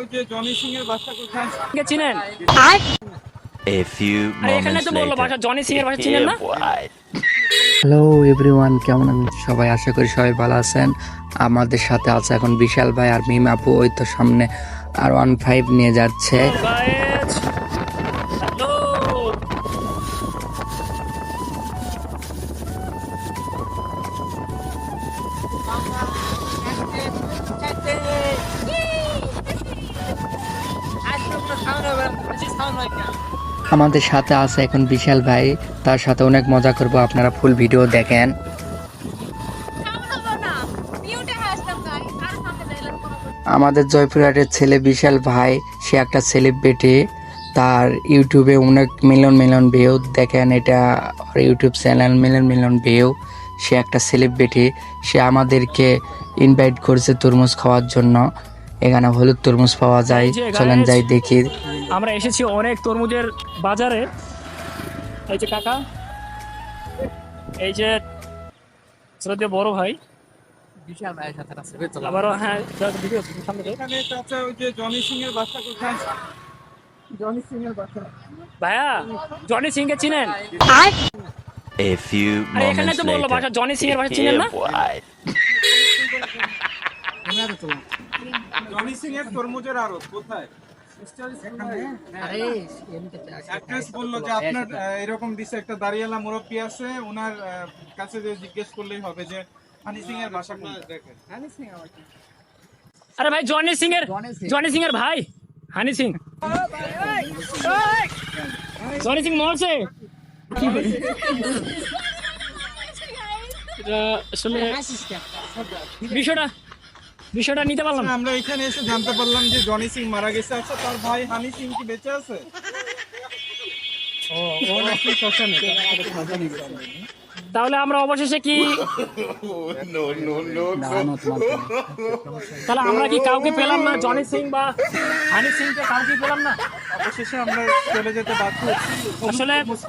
ওই যে জনি সিং এর বাসা কোথায় চিনেন? A few এখানে moments তো বললো বাসা, later. জনি সিং এর বাসা চিনেন না? হ্যালো এভরিওয়ান, কেমন আছেন সবাই? আশা করি সবাই ভালো আছেন। আমাদের সাথে আছে এখন বিশাল ভাই আর মিম আপু। ওই তো সামনে R15 নিয়ে যাচ্ছে। Guys, hello. আমাদের সাথে আছে এখন বিশাল ভাই, তার সাথে অনেক মজা করব, আপনারা ফুল ভিডিও দেখেন। আমাদের জয়পুরহাটের ছেলে বিশাল ভাই, সে একটা সেলিব্রিটি। তার ইউটিউবে অনেক মিলিয়ন ভিউ দেখেন, এটা ইউটিউব চ্যানেল মিলিয়ন ভিউ। সে একটা সেলিব্রিটি। সে আমাদেরকে ইনভাইট করেছে তরমুজ খাওয়ার জন্য। এখানে হলুদ তরমুজ পাওয়া যায়, চলেন যাই দেখি। আমরা এসেছি অনেক তরমুজের বাজারে। এই যে কাকা, এই যে শ্রদ্ধেয় বড় ভাই বিশাল ভাইয়ের সাথে আছে আবারও, হ্যাঁ ভিডিও সামনে দাও। এখানে চাচা ওই যে জনি সিং এর বাসা কোথায়? জনি সিং এর বাসা ভাইয়া, জনি সিং কে চিনেন? A few এখানে moments তো বললো বাসা, later. জনি সিং এর বাসা চিনেন না? জনি সিং এর তরমুজের আড়ত কোথায়? অ্যাড্রেস বললো যে আপনার এরকম দিছে একটা দাঁড়িয়ালা মুরব্বী আছে, ওনার কাছে যে জিজ্ঞেস করলেই হবে যে হানি সিং এর বাসা কোথায়। দেখেন হানি সিং আরে ভাই, জনি সিং এর ভাই হানি সিং। জনি সিং মরছে। এটা আসলে বিষয়টা নিতে পারলাম না। আমরা এখানে এসে জানতে পারলাম যে জনি সিং মারা গেছে। আচ্ছা, তার ভাই হানি সিং কি বেঁচে আছে? ও নাকি শ্মশানে। তাহলে আমরা অবশেষে কি তাহলে আমরা কি কাউকে পেলাম না? জনি সিং বা হানি সিং কে কাউকে পেলাম না। অবশেষে আমরা চলে যেতে বাধ্য হচ্ছি।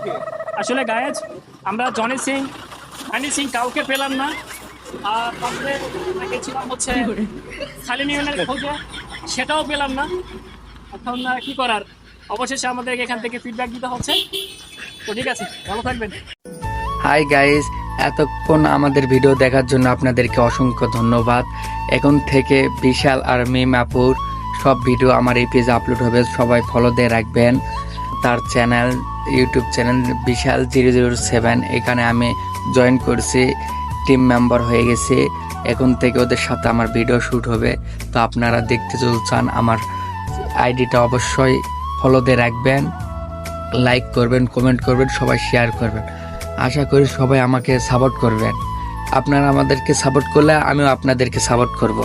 আসলে গায়েজ, আমরা জনি সিং হানি সিং কাউকে পেলাম না। আর তারপরে আমরা গেছিলাম হচ্ছে সালিম ইউনিয়নের খোঁজে, সেটাও পেলাম না। এখন কি করার, অবশেষে আমাদেরকে এখান থেকে ফিডব্যাক দিতে হচ্ছে। তো ঠিক আছে, ভালো থাকবেন। হাই গাইস, এতক্ষণ আমাদের ভিডিও দেখার জন্য আপনাদেরকে অসংখ্য ধন্যবাদ। এখন থেকে বিশাল আর মিম আপুর সব ভিডিও আমার এই পেজে আপলোড হবে, সবাই ফলো দিয়ে রাখবেন। তার চ্যানেল, ইউটিউব চ্যানেল বিশাল 007, এখানে আমি জয়েন করছি, টিম মেম্বার হয়ে গেছি। এখন থেকে ওদের সাথে আমার ভিডিও শ্যুট হবে। তো আপনারা দেখতে যদি চান আমার আইডিটা অবশ্যই ফলো দিয়ে রাখবেন, লাইক করবেন, কমেন্ট করবেন, সবাই শেয়ার করবেন। আশা করি সবাই আমাকে সাপোর্ট করবেন। আপনারা আমাদেরকে সাপোর্ট করলে আমিও আপনাদেরকে সাপোর্ট করব।